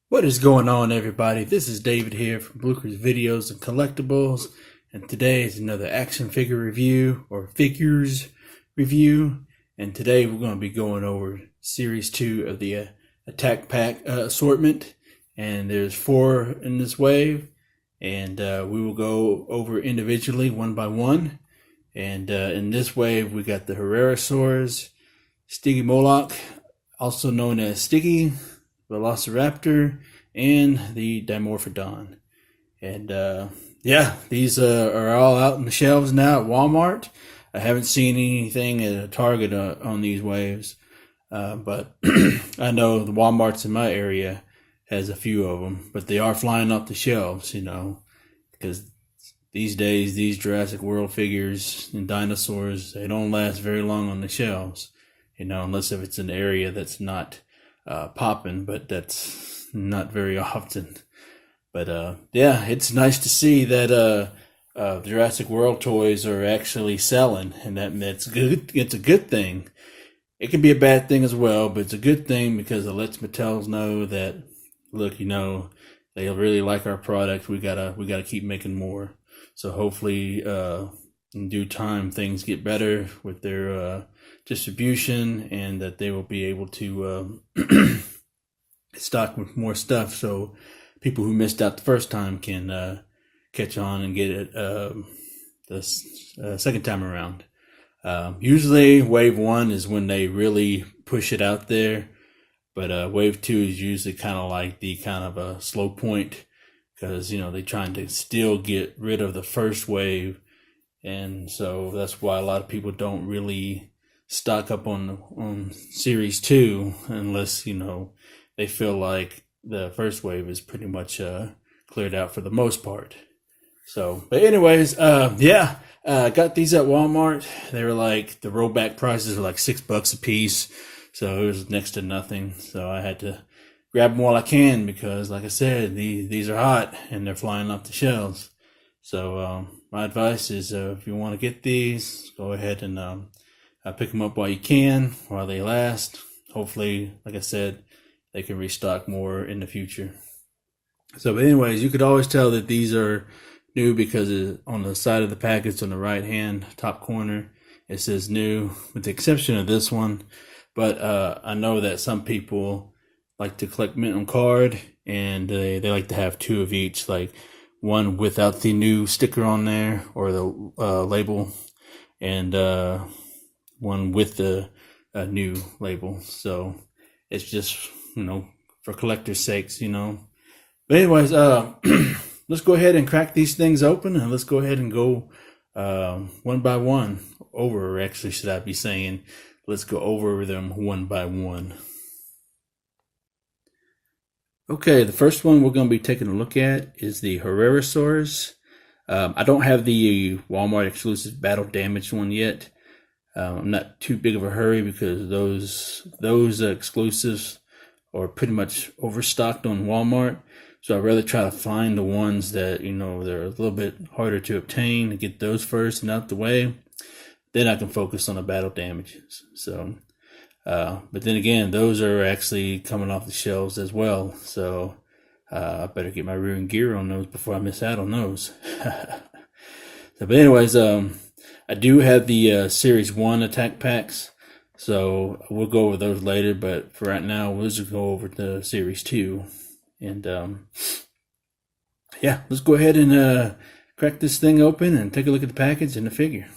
What is going on, everybody? This is David here from Blucher's Videos and Collectibles, and today is another action figure review, or figures review. And today we're going to be going over Series 2 of the Attack Pack assortment, and there's 4 in this wave, and we will go over individually one by one. And in this wave we got the Herrerasaurus, Sticky Moloch, also known as Sticky, Velociraptor, and the Dimorphodon. And yeah, these are all out on the shelves now at Walmart. I haven't seen anything at Target on these waves, but I know the Walmarts in my area has a few of them, but they are flying off the shelves, because these days these Jurassic World figures and dinosaurs, they don't last very long on the shelves, unless if it's an area that's not popping, but that's not very often. But yeah, it's nice to see that Jurassic World toys are actually selling, and that's good. It's a good thing. It can be a bad thing as well, but it's a good thing because it lets Mattel know that, look, they really like our product. We gotta keep making more. So hopefully, in due time, things get better with their distribution, and that they will be able to stock with more stuff, so people who missed out the first time can catch on and get it the second time around. Usually wave 1 is when they really push it out there, but wave 2 is usually kind of like the kind of a slow point, because they're trying to still get rid of the first wave, and so that's why a lot of people don't really stock up on Series 2 unless they feel like the first wave is pretty much cleared out for the most part. So, but anyways, yeah, got these at Walmart. They were like, the rollback prices were like $6 a piece, so it was next to nothing. So I had to grab them while I can, because like I said, these are hot and they're flying off the shelves. So my advice is, if you want to get these, go ahead and pick them up while you can, while they last. Hopefully, like I said, they can restock more in the future. So, but anyways, you could always tell that these are new because on the side of the package on the right hand top corner, it says new, with the exception of this one. But I know that some people like to collect mint on card, and they like to have 2 of each, like one without the new sticker on there or the label, and one with the new label. So it's just, for collectors' sakes, But anyways, let's go ahead and crack these things open, and let's go ahead and go one by one over, or actually should I be saying, let's go over them one by one. Okay, the first one we're going to be taking a look at is the Herrerasaurus. I don't have the Walmart exclusive battle damaged one yet. I'm not too big of a hurry, because those exclusives are pretty much overstocked on Walmart. So I'd rather try to find the ones that, they're a little bit harder to obtain, and get those first and out the way. Then I can focus on the battle damages. So, but then again, those are actually coming off the shelves as well. So I better get my rear end gear on those before I miss out on those. So, but anyways, I do have the Series 1 attack packs, so we'll go over those later, but for right now, we'll just go over the Series 2. And yeah, let's go ahead and crack this thing open and take a look at the package and the figure.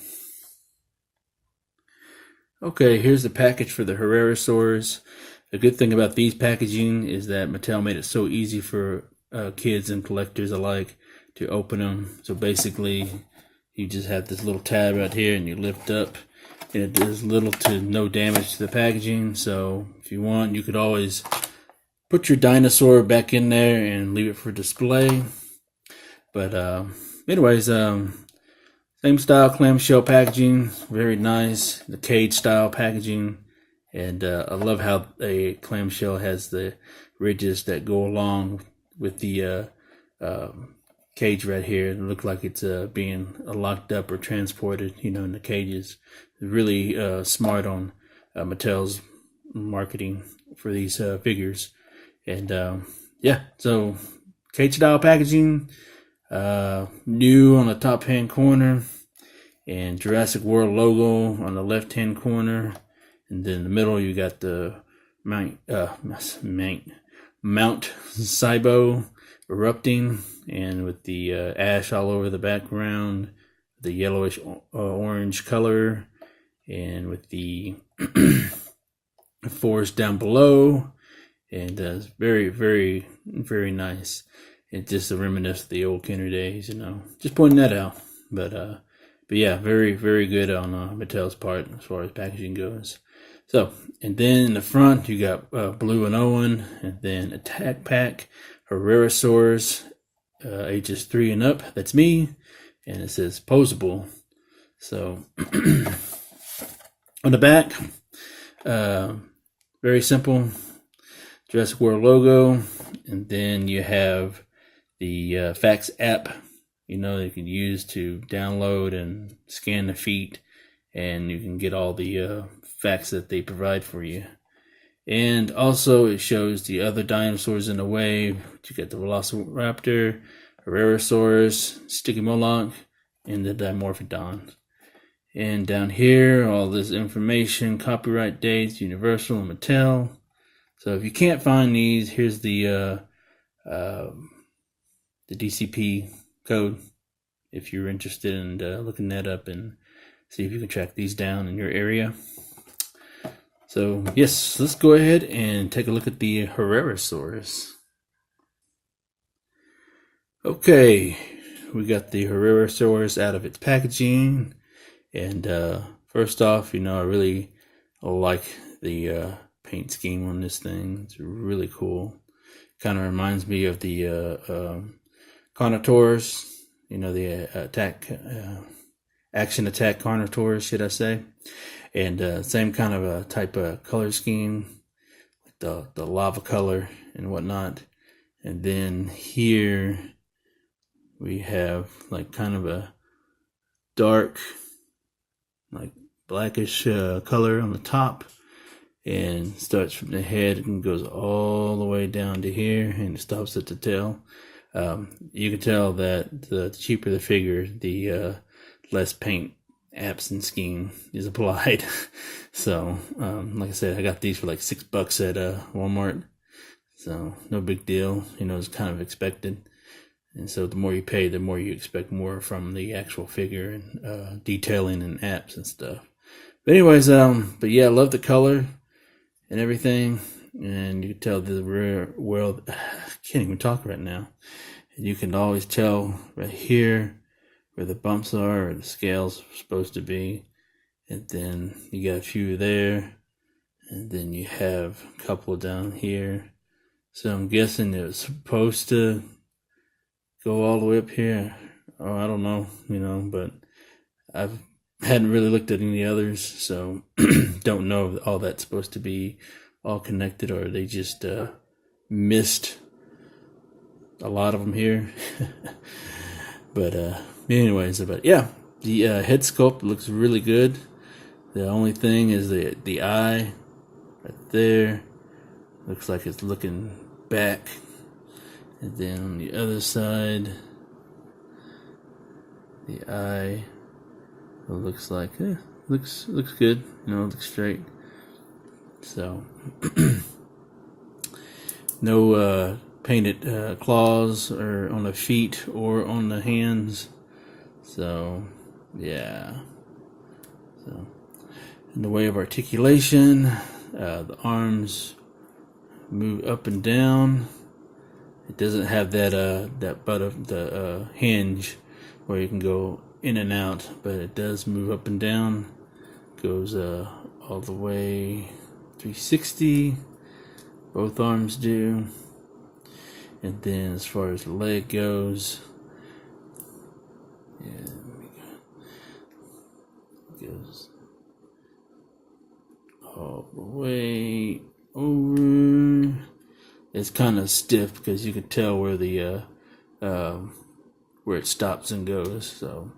Okay, here's the package for the Herrerasaurus. The good thing about these packaging is that Mattel made it so easy for kids and collectors alike to open them. So basically, you just have this little tab right here, and you lift up, and it does little to no damage to the packaging. So if you want, you could always put your dinosaur back in there and leave it for display. But anyways, same style clamshell packaging, very nice. The cage style packaging, and I love how a clamshell has the ridges that go along with the cage right here. It looks like it's being locked up or transported, in the cages. Really smart on Mattel's marketing for these figures. And yeah, so cage style packaging, new on the top hand corner, and Jurassic World logo on the left hand corner, and then in the middle you got the Mount Sibo erupting, and with the ash all over the background, the yellowish orange color, and with the forest down below, and it's very, very, very nice. It's just a reminiscence of the old Kenner days, Just pointing that out, but yeah, very, very good on Mattel's part as far as packaging goes. So, and then in the front you got Blue and Owen, and then Attack Pack, Herrerasaurus, ages 3 and up. That's me, and it says posable. So on the back, very simple Jurassic World logo, and then you have the Fax app, you can use to download and scan the feet, and you can get all the facts that they provide for you. And also it shows the other dinosaurs in the wave. You get the Velociraptor, Herrerasaurus, Stygimoloch, and the Dimorphodon. And down here, all this information, copyright dates, Universal and Mattel. So if you can't find these, here's the DCP code if you're interested in looking that up and see if you can track these down in your area. So yes, let's go ahead and take a look at the Herrerasaurus. Okay, we got the Herrerasaurus out of its packaging, and first off, I really like the paint scheme on this thing. It's really cool. Kind of reminds me of the Carnotaurs, the action attack Carnotaurs, should I say? And same kind of a type of color scheme, the lava color and whatnot. And then here we have like kind of a dark, like blackish color on the top, and starts from the head and goes all the way down to here, and it stops at the tail. You can tell that the cheaper the figure, the less paint apps and scheme is applied. So like I said, I got these for like $6 at Walmart, so no big deal. It's kind of expected. And so the more you pay, the more you expect more from the actual figure and detailing and apps and stuff. But anyways, but yeah, I love the color and everything. And you can tell the rear world, I can't even talk right now. And you can always tell right here where the bumps are, or the scales are supposed to be. And then you got a few there. And then you have a couple down here. So I'm guessing it was supposed to go all the way up here. Oh, I don't know, but I hadn't really looked at any others, so don't know if all that's supposed to be all connected, or they just missed a lot of them here. But anyways, but yeah, the head sculpt looks really good. The only thing is the eye right there looks like it's looking back. And then on the other side, the eye looks like looks good. Looks straight. So no painted claws or on the feet or on the hands. So yeah. So in the way of articulation, the arms move up and down. It doesn't have that butt of the hinge where you can go in and out, but it does move up and down. Goes all the way 360. Both arms do. And then as far as the leg goes, yeah, it goes all the way over. It's kind of stiff because you can tell where the where it stops and goes, so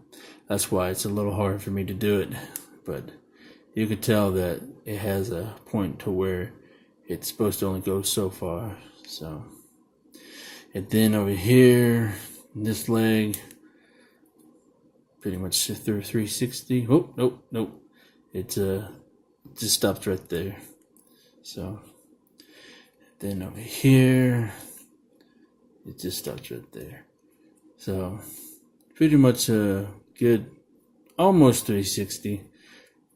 that's why it's a little hard for me to do it. But you can tell that it has a point to where it's supposed to only go so far. So And then over here, this leg, pretty much through 360. Oh, nope. It just stops right there. So then over here, it just stops right there. So pretty much a good, almost 360.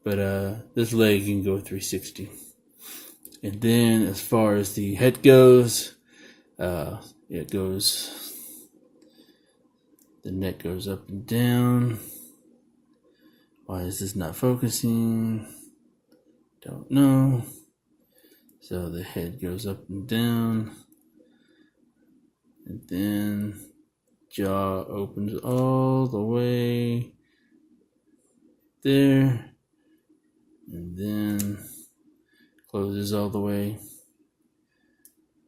But this leg can go 360. And then as far as the head goes, it goes, the neck goes up and down. Why is this not focusing? Don't know. So the head goes up and down. And then jaw opens all the way there. And then closes all the way.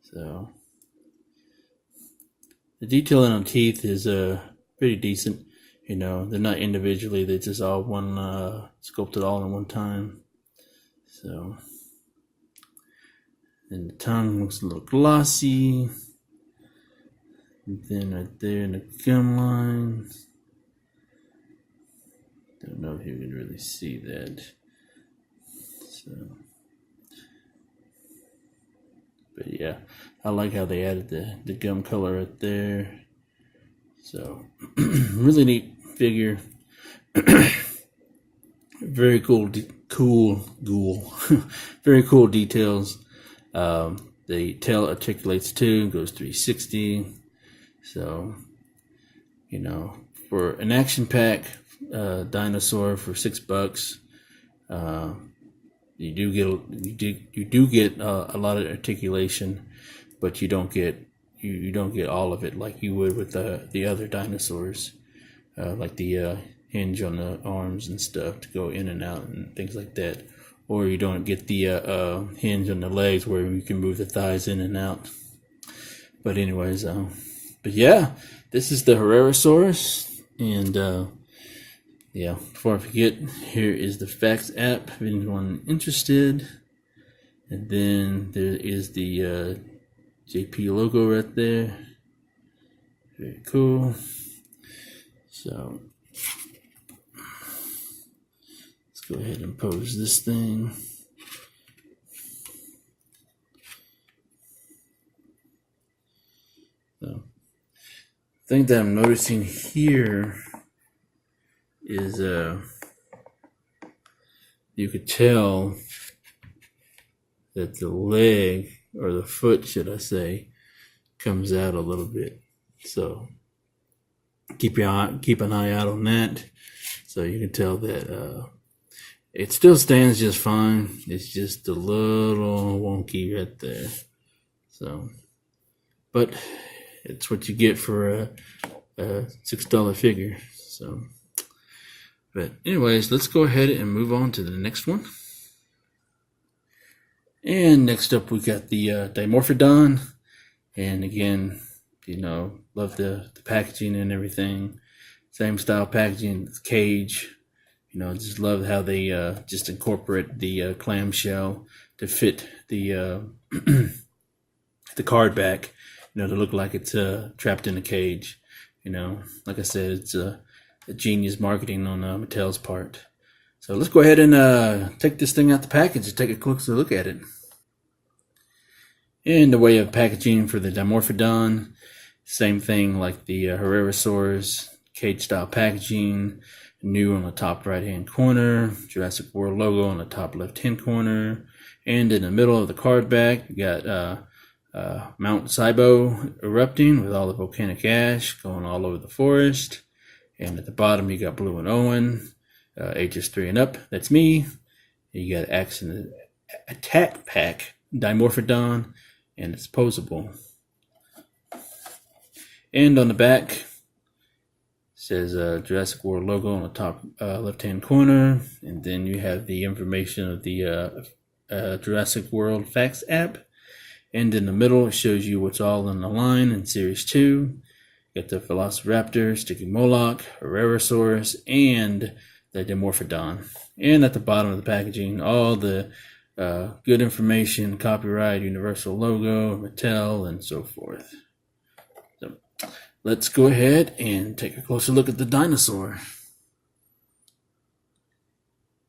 So the detailing on teeth is pretty decent. You know, they're not individually, they're just all one sculpted all in one time. So, and the tongue looks a little glossy. And then right there in the gum line, don't know if you can really see that. So, but yeah, I like how they added the gum color right there. So, really neat figure. Very cool, very cool details. The tail articulates too, goes 360. So, you know, for an action pack dinosaur for $6, you do get a lot of articulation, but you don't get all of it like you would with the other dinosaurs, like the hinge on the arms and stuff to go in and out and things like that. Or you don't get the hinge on the legs where you can move the thighs in and out. But anyways, but yeah, this is the Herrerasaurus. And yeah, before I forget, here is the Facts app if anyone interested. And then there is the JP logo right there. Very cool. So let's go ahead and pose this thing. So the thing that I'm noticing here is you could tell that the leg, or the foot should I say, comes out a little bit. So keep an eye out on that. So you can tell that it still stands just fine. It's just a little wonky right there. So, but it's what you get for a $6 figure. So, but anyways, let's go ahead and move on to the next one. And next up, we got the Dimorphodon. And again, you know, love the packaging and everything. Same style packaging, the cage. You know, just love how they just incorporate the clamshell to fit the the card back. You know, to look like it's trapped in a cage. You know, like I said, it's a genius marketing on Mattel's part. So let's go ahead and take this thing out the package and take a closer look at it. In the way of packaging for the Dimorphodon, same thing like the Herrerasaurus, cage style packaging, new on the top right hand corner, Jurassic World logo on the top left hand corner, and in the middle of the card back, you got Mount Sibo erupting with all the volcanic ash going all over the forest. And at the bottom, you got Blue and Owen, ages 3 and up. That's me. You got Action Attack Pack Dimorphodon, and it's posable. And on the back, says Jurassic World logo on the top left-hand corner. And then you have the information of the Jurassic World Facts app. And in the middle, it shows you what's all in the line in Series 2. You got the Velociraptor, Sticky Moloch, Herrerasaurus, and the Dimorphodon. And at the bottom of the packaging, all the good information, copyright, Universal logo, Mattel, and so forth. So let's go ahead and take a closer look at the dinosaur.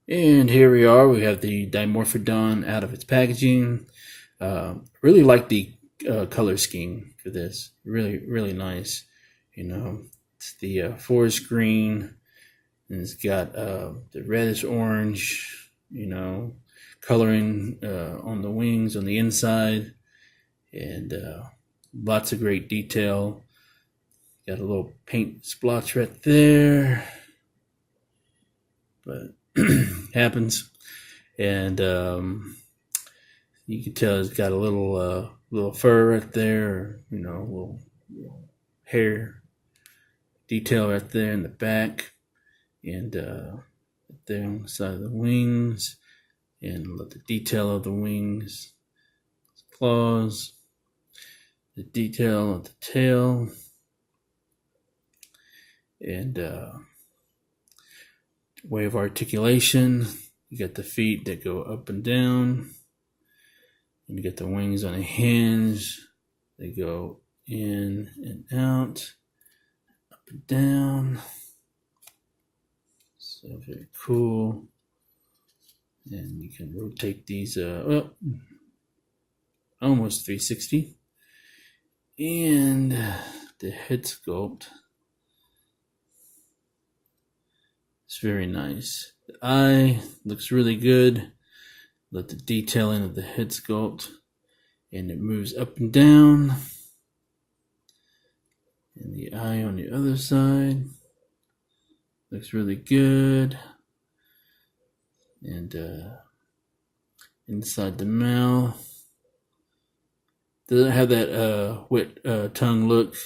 And here we are. We have the Dimorphodon out of its packaging. Really like the color scheme for this. Really nice. You know, it's the forest green, and it's got the reddish orange, you know, coloring on the wings on the inside, and lots of great detail. Got a little paint splotch right there, but happens. And you can tell it's got a little fur right there, you know, little hair detail right there in the back, and there on the side of the wings, and the detail of the wings, claws, the detail of the tail, and way of articulation. You got the feet that go up and down, and you got the wings on a hinge. They go in and out, up and down. So very cool. And you can rotate these almost 360. And the head sculpt, it's very nice. The eye looks really good. Let the detailing of the head sculpt, and it moves up and down. And the eye on the other side looks really good. And inside the mouth, doesn't have that wet tongue look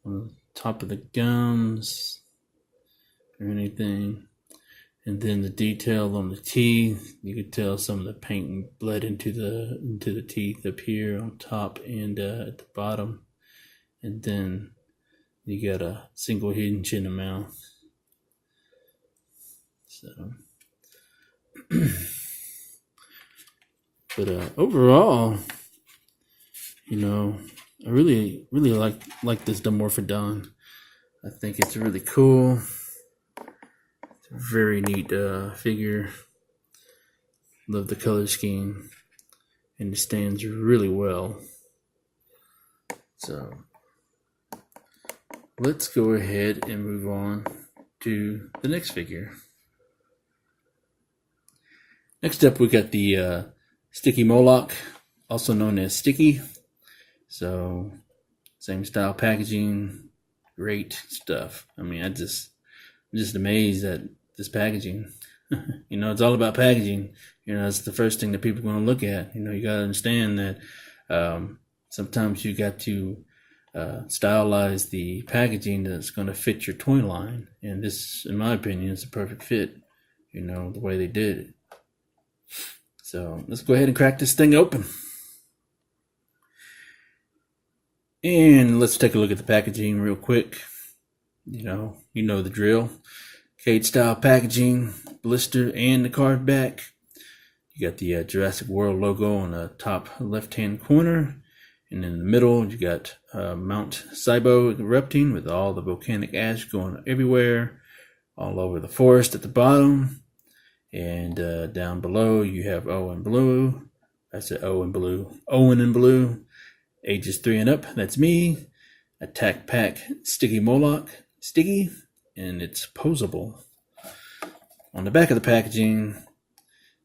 on the top of the gums or anything. And then the detail on the teeth, you could tell some of the paint bled into the teeth up here on top and at the bottom. And then you got a single hinge in the mouth. So, but overall, you know, I really like this Dimorphodon. I think it's really cool. It's a very neat figure. Love the color scheme, and it stands really well. So let's go ahead and move on to the next figure. Next up, we got the Sticky Moloch, also known as Sticky. So, same style packaging, great stuff. I mean, I'm just amazed at this packaging. You know, it's all about packaging. You know, it's the first thing that people are going to look at. You know, you got to understand that sometimes you got to stylize the packaging that's going to fit your toy line. And this, in my opinion, is a perfect fit, you know, the way they did it. So let's go ahead and crack this thing open. And let's take a look at the packaging real quick. You know the drill. Cage style packaging, blister, and the card back. You got the Jurassic World logo on the top left hand corner. And in the middle, you got Mount Sibo erupting with all the volcanic ash going everywhere, all over the forest at the bottom. And down below, you have Owen Blue. I said Owen Blue. Owen and Blue. Ages 3 and up. That's me. Attack Pack Sticky Moloch. Sticky. And it's posable. On the back of the packaging,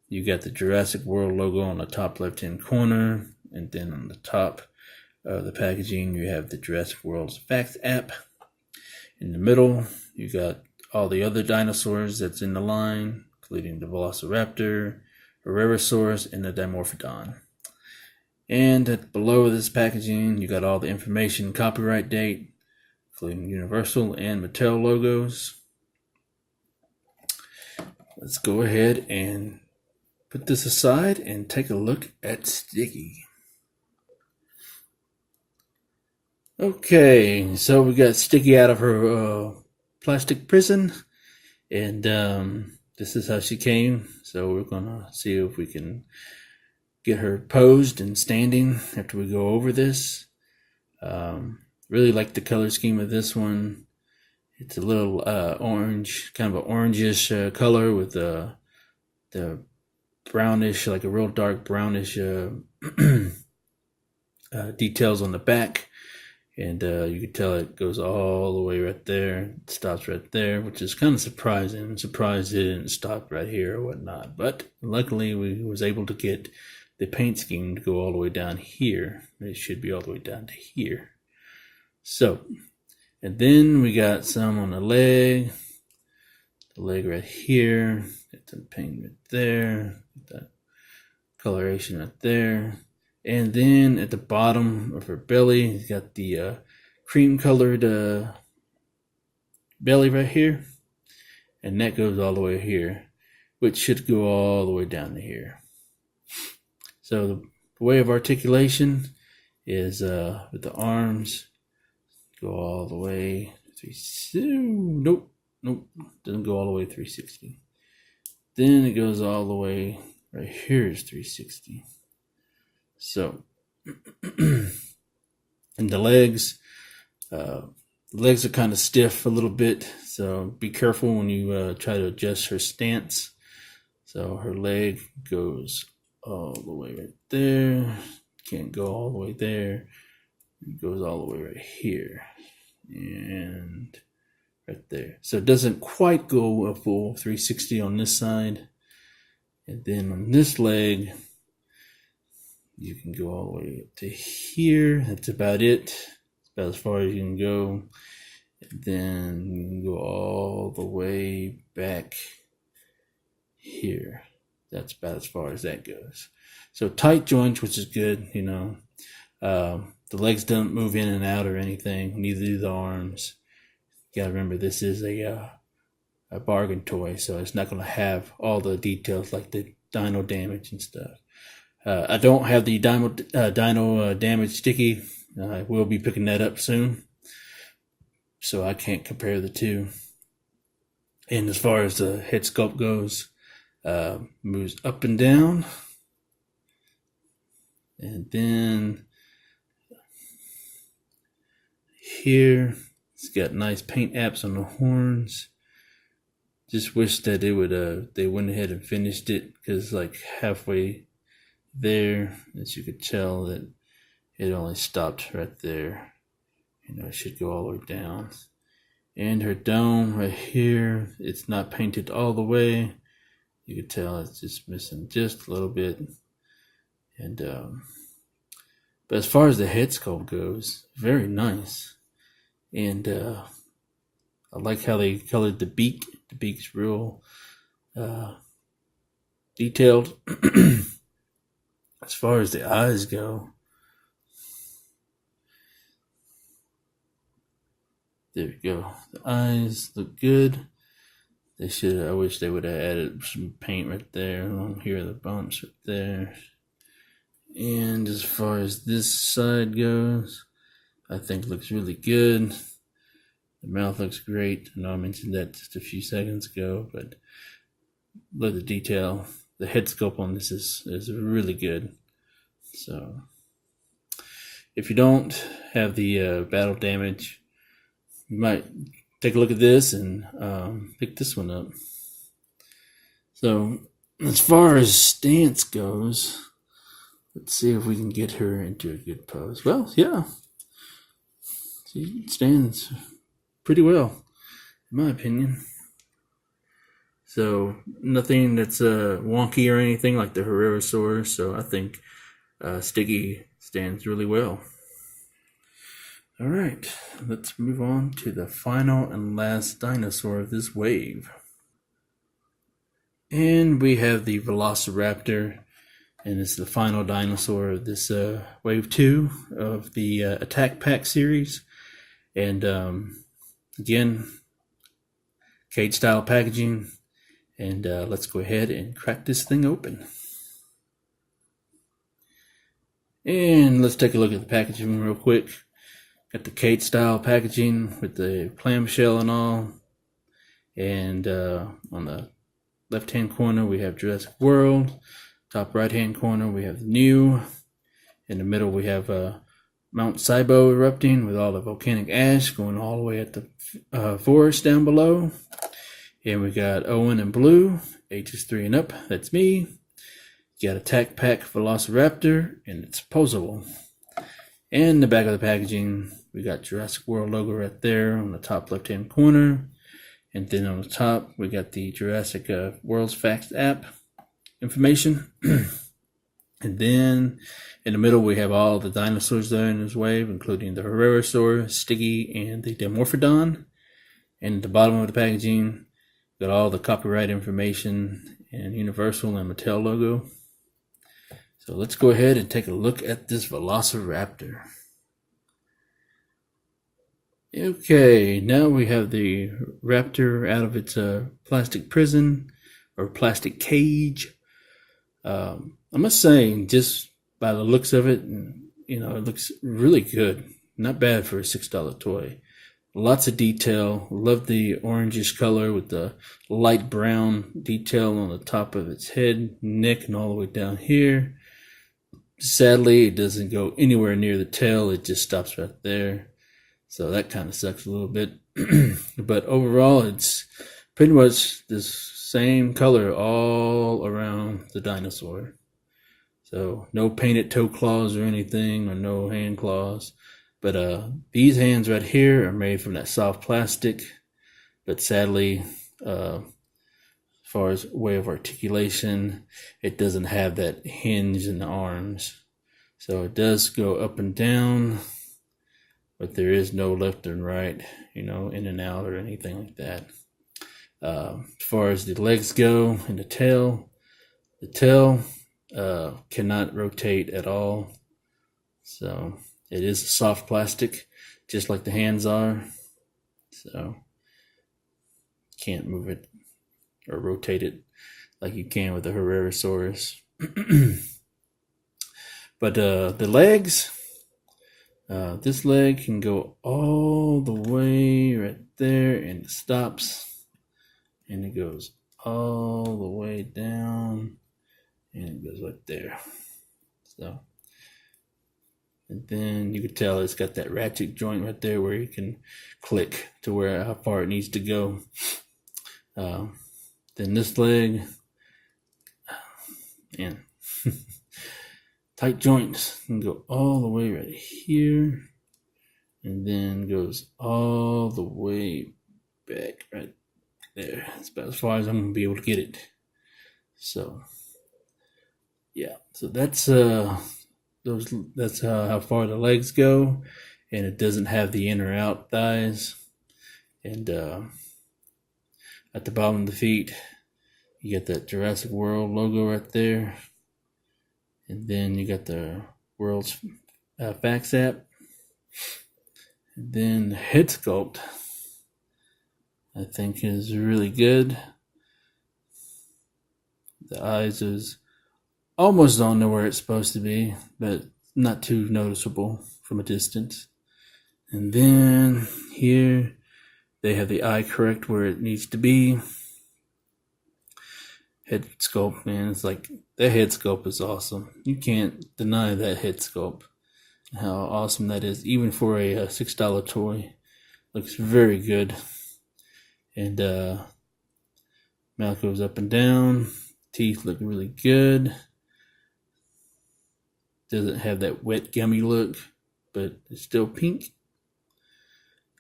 you got the Jurassic World logo on the top left-hand corner. And then on the top of the packaging, you have the Jurassic World's Facts app. In the middle, you got all the other dinosaurs that's in the line, including the Velociraptor, Herrerasaurus, and the Dimorphodon. And below this packaging, you got all the information, copyright date, including Universal and Mattel logos. Let's go ahead and put this aside and take a look at Sticky. Okay, so we got Sticky out of her plastic prison, and this is how she came. So we're gonna see if we can get her posed and standing after we go over this. Really like the color scheme of this one. It's a little orange, kind of an orangish color with the brownish, like a real dark brownish details on the back. And you can tell it goes all the way right there. It stops right there, which is kind of surprising. I'm surprised it didn't stop right here or whatnot. But luckily, we was able to get the paint scheme to go all the way down here. It should be all the way down to here. So, and then we got some on the leg right here. Got some paint right there. Got that coloration right there. And then at the bottom of her belly, you got the cream colored belly right here. And that goes all the way here, which should go all the way down to here. So the way of articulation is with the arms, go all the way. Nope, doesn't go all the way 360. Then it goes all the way, right here is 360. So, and the legs are kind of stiff a little bit, so be careful when you try to adjust her stance. So her leg goes all the way right there, can't go all the way there, it goes all the way right here, and right there. So it doesn't quite go a full 360 on this side, and then on this leg, you can go all the way up to here. That's about it. It's about as far as you can go. And then you can go all the way back here. That's about as far as that goes. So tight joints, which is good, you know. The legs don't move in and out or anything. Neither do the arms. You gotta remember, this is a bargain toy, so it's not gonna have all the details like the dino damage and stuff. I don't have the dino damage sticky. I will be picking that up soon, so I can't compare the two. And as far as the head sculpt goes, moves up and down, and then here it's got nice paint apps on the horns. Just wish that they went ahead and finished it, because like halfway there, as you could tell, that it only stopped right there. You know, it should go all the way down. And her dome right here, it's not painted all the way. You could tell it's just missing just a little bit. And but as far as the head sculpt goes, very nice. And I like how they colored the beak. The beak's real detailed. As far as the eyes go, there we go. The eyes look good. I wish they would have added some paint right there. Along here, the bumps right there. And as far as this side goes, I think it looks really good. The mouth looks great. I know I mentioned that just a few seconds ago, but look at the detail. The head sculpt on this is really good. So if you don't have the battle damage, you might take a look at this and pick this one up. So as far as stance goes, let's see if we can get her into a good pose. Well, yeah, she stands pretty well, in my opinion. So nothing that's wonky or anything like the Herrerasaurus. So I think Sticky stands really well. All right, let's move on to the final and last dinosaur of this wave. And we have the Velociraptor, and it's the final dinosaur of this wave 2 of the Attack Pack series. And again, cage style packaging. And let's go ahead and crack this thing open. And let's take a look at the packaging real quick. Got the cage style packaging with the clamshell and all. And on the left hand corner we have Jurassic World. Top right hand corner we have New. In the middle we have Mount Sibo erupting with all the volcanic ash going all the way at the forest down below. And we got Owen in blue, ages 3 and up. That's me. You got a Tac Pack Velociraptor, and it's posable. And in the back of the packaging, we got Jurassic World logo right there on the top left-hand corner. And then on the top, we got the Jurassic World's Facts app information. And then in the middle, we have all the dinosaurs there in this wave, including the Herrerasaur, Stiggy, and the Dimorphodon. And at the bottom of the packaging, got all the copyright information and Universal and Mattel logo. So let's go ahead and take a look at this Velociraptor. Okay, now we have the raptor out of its plastic prison or plastic cage. I must say, just by the looks of it, it looks really good. Not bad for a $6 toy. Lots of detail. Love the orangish color with the light brown detail on the top of its head, neck, and all the way down here. Sadly, it doesn't go anywhere near the tail. It just stops right there. So that kind of sucks a little bit. But overall, it's pretty much the same color all around the dinosaur. So no painted toe claws or anything, or no hand claws. But these hands right here are made from that soft plastic. But sadly, as far as way of articulation, it doesn't have that hinge in the arms. So it does go up and down, but there is no left and right, in and out or anything like that. As far as the legs go and the tail cannot rotate at all. So it is a soft plastic, just like the hands are. So can't move it or rotate it like you can with the Herrerasaurus. But the legs, this leg can go all the way right there, and it stops, and it goes all the way down, and it goes right there. So, and then you can tell it's got that ratchet joint right there where you can click to how far it needs to go. Then this leg, man, tight joints, can go all the way right here, and then goes all the way back right there. That's about as far as I'm gonna be able to get it. So yeah, so that's how far the legs go, and it doesn't have the in or out thighs. And at the bottom of the feet, you get that Jurassic World logo right there. And then you got the World's Facts app. And then the head sculpt, I think, is really good. The eyes is almost on to where it's supposed to be, but not too noticeable from a distance. And then here, they have the eye correct where it needs to be. Head sculpt, man, it's like, that head sculpt is awesome. You can't deny that head sculpt, how awesome that is, even for a $6 toy. Looks very good. And mouth goes up and down. Teeth look really good. Doesn't have that wet gummy look, but it's still pink.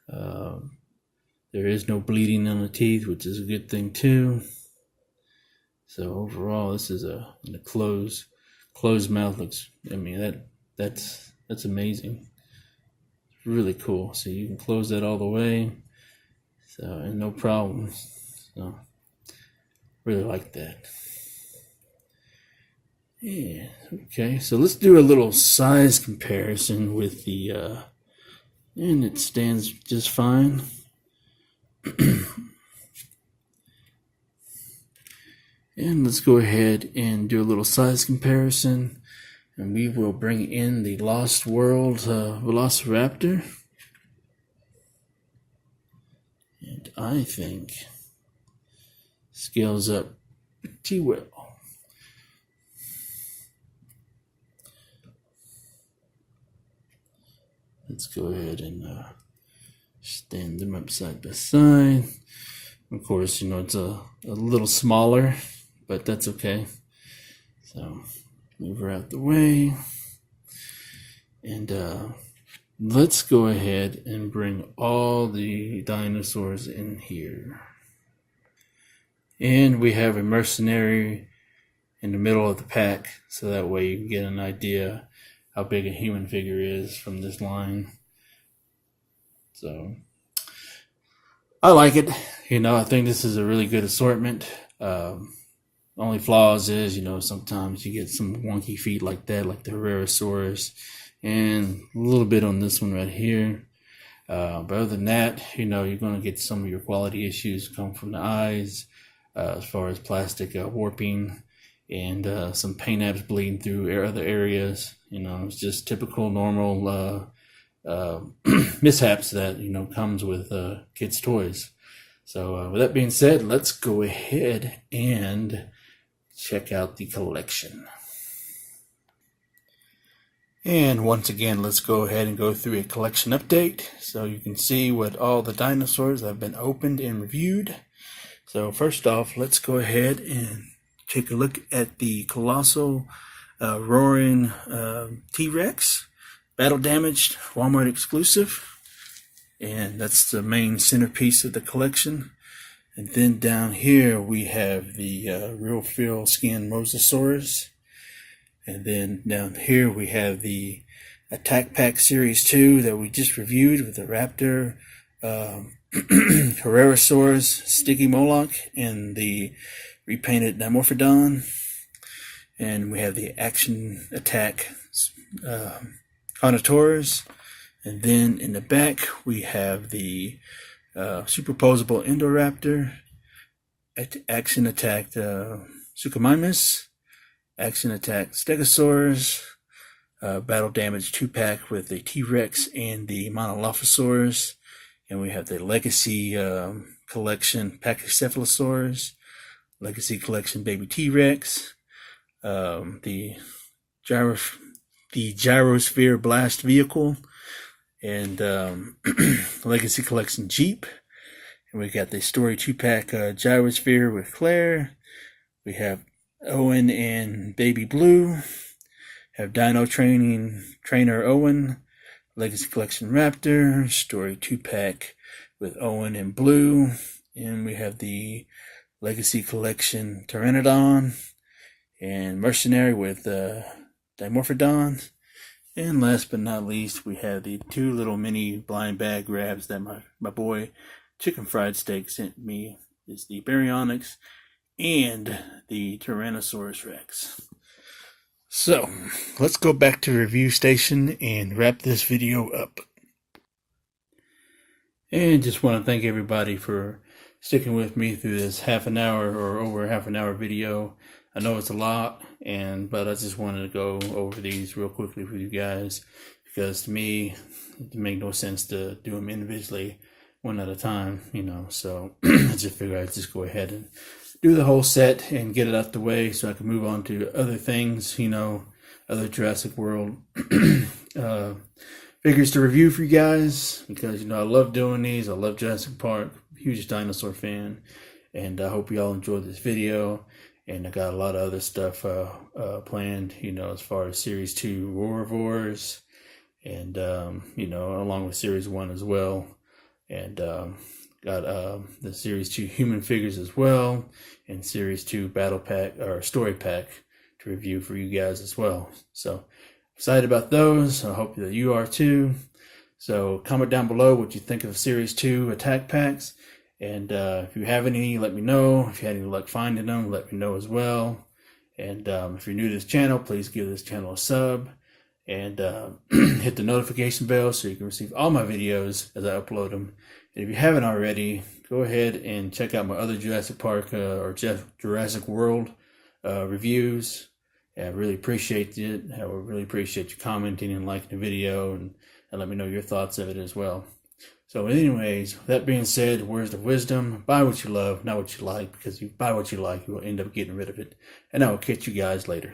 There is no bleeding on the teeth, which is a good thing too. So overall, this is in a closed mouth. Looks, I mean, that's amazing. It's really cool. So you can close that all the way, so, and no problems. So really like that. Yeah. Okay. So let's do a little size comparison with the, and it stands just fine. And let's go ahead and do a little size comparison, and we will bring in the Lost World Velociraptor. And I think scales up pretty well. let's go ahead and stand them up side by side. Of course, it's a little smaller, but that's okay. So move her out the way. And let's go ahead and bring all the dinosaurs in here. And we have a mercenary in the middle of the pack, so that way you can get an idea how big a human figure is from this line. So I like it. I think this is a really good assortment. Only flaws is, sometimes you get some wonky feet like that, like the Herrerasaurus, and a little bit on this one right here. But other than that, you're going to get some of your quality issues come from the eyes, as far as plastic warping, and some paint apps bleeding through other areas. It's just typical normal mishaps that comes with kids' toys. So with that being said, let's go ahead and check out the collection. And once again, let's go ahead and go through a collection update so you can see what all the dinosaurs have been opened and reviewed. So first off, let's go ahead and take a look at the colossal roaring T-Rex, battle damaged, Walmart exclusive. And that's the main centerpiece of the collection. And then down here we have the real feel skin Mosasaurus. And then down here we have the Attack Pack Series 2 that we just reviewed with the Raptor, Herrerasaurus, Sticky Moloch, and the repainted Dimorphodon. And we have the Action Attack Carnotaurus. And then in the back, we have the superposable Indoraptor, Action Attack Suchomimus, Action Attack Stegosaurus, Battle Damage 2-pack with the T-Rex and the Monolophosaurus. And we have the Legacy Collection Pachycephalosaurus, Legacy Collection Baby T-Rex, the Gyrosphere Blast Vehicle, and Legacy Collection Jeep. And we got the Story 2-pack Gyrosphere with Claire. We have Owen and Baby Blue. Have Dino Trainer Owen. Legacy Collection Raptor. Story 2-pack with Owen and Blue. And we have the Legacy Collection Pteranodon. And Mercenary with Dimorphodon. And last but not least, we have the two little mini blind bag grabs that my boy Chicken Fried Steak sent me. It's the Baryonyx and the Tyrannosaurus Rex. So, let's go back to review station and wrap this video up. And just want to thank everybody for sticking with me through this half an hour or over half an hour video. I know it's a lot, but I just wanted to go over these real quickly with you guys, because to me, it made no sense to do them individually, one at a time, so I just figured I'd just go ahead and do the whole set and get it out the way so I can move on to other things, other Jurassic World figures to review for you guys, because, I love doing these. I love Jurassic Park, huge dinosaur fan, and I hope you all enjoyed this video. And I got a lot of other stuff planned, as far as Series 2 Roarivores, and, along with Series 1 as well. And got the Series 2 Human figures as well, and Series 2 Battle Pack, or Story Pack, to review for you guys as well. So, excited about those. I hope that you are too. So, comment down below what you think of Series 2 Attack Packs. And if you have any, let me know. If you had any luck finding them, let me know as well. And if you're new to this channel, please give this channel a sub. And hit the notification bell so you can receive all my videos as I upload them. And if you haven't already, go ahead and check out my other Jurassic Park or Jurassic World reviews. I really appreciate it. I would really appreciate you commenting and liking the video, and let me know your thoughts of it as well. So anyways, that being said, words of wisdom: buy what you love, not what you like, because if you buy what you like, you will end up getting rid of it. And I will catch you guys later.